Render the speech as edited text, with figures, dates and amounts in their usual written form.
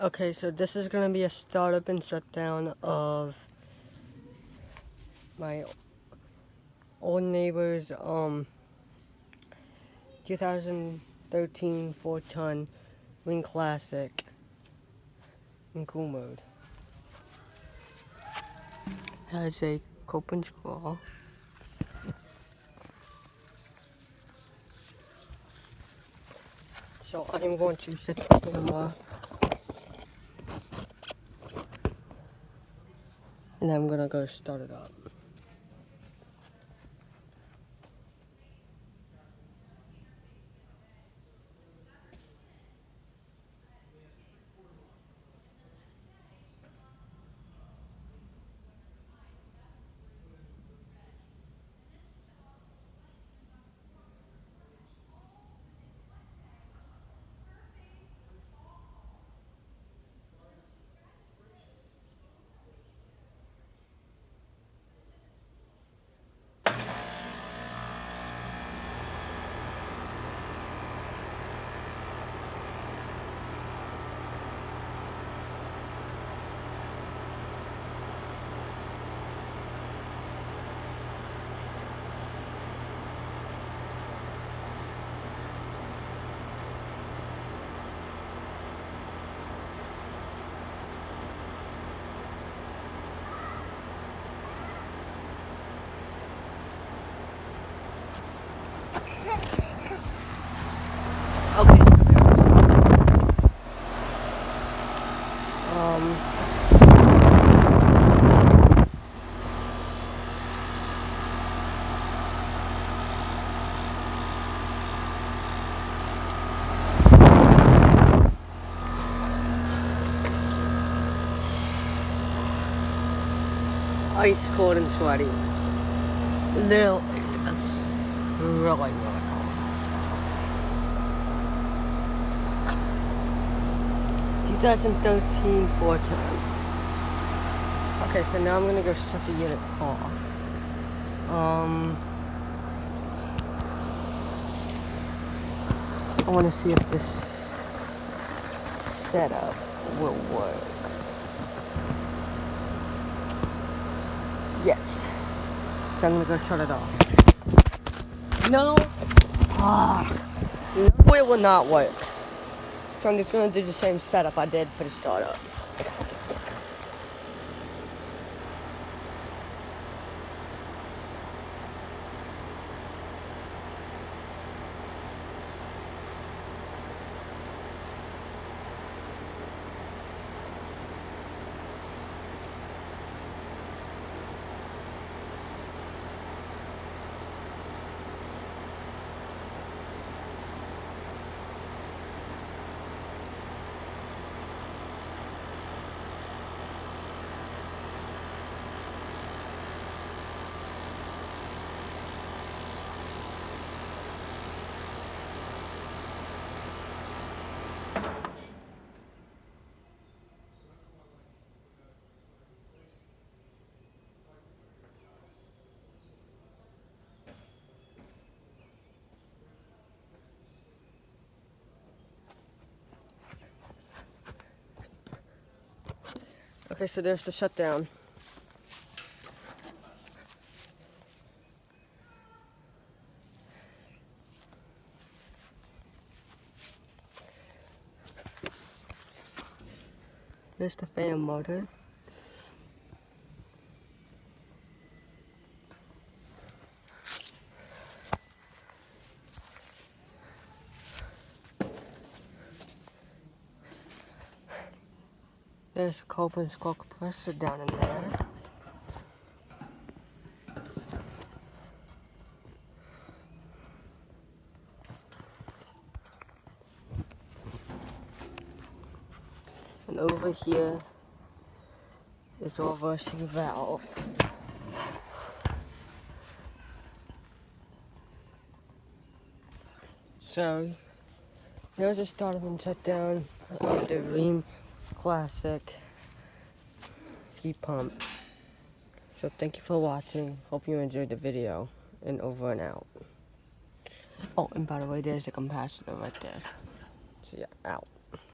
Okay, so this is gonna be a startup and shutdown of my old neighbor's 2013 4-ton Wing Classic in cool mode. Has a cope and scroll. So I'm going to set the camera and I'm gonna go start it up. Okay, ice cold and sweaty. Literally, that's really cold. Two 2013 4-ton. Okay, so now I'm gonna go shut the unit off. I want to see if this setup will work. Yes. So I'm gonna go shut it off. No. No, it will not work. So I'm just gonna do the same setup I did for the startup. Okay, so there's the shutdown. There's the fan motor. There's a cope and scroll compressor down in there. And over here is the reversing valve. So there's a startup and shutdown of the Ream Classic heat pump. So thank you for watching. Hope you enjoyed the video. And over and out. Oh, and by the way, there's a capacitor right there. So yeah, out.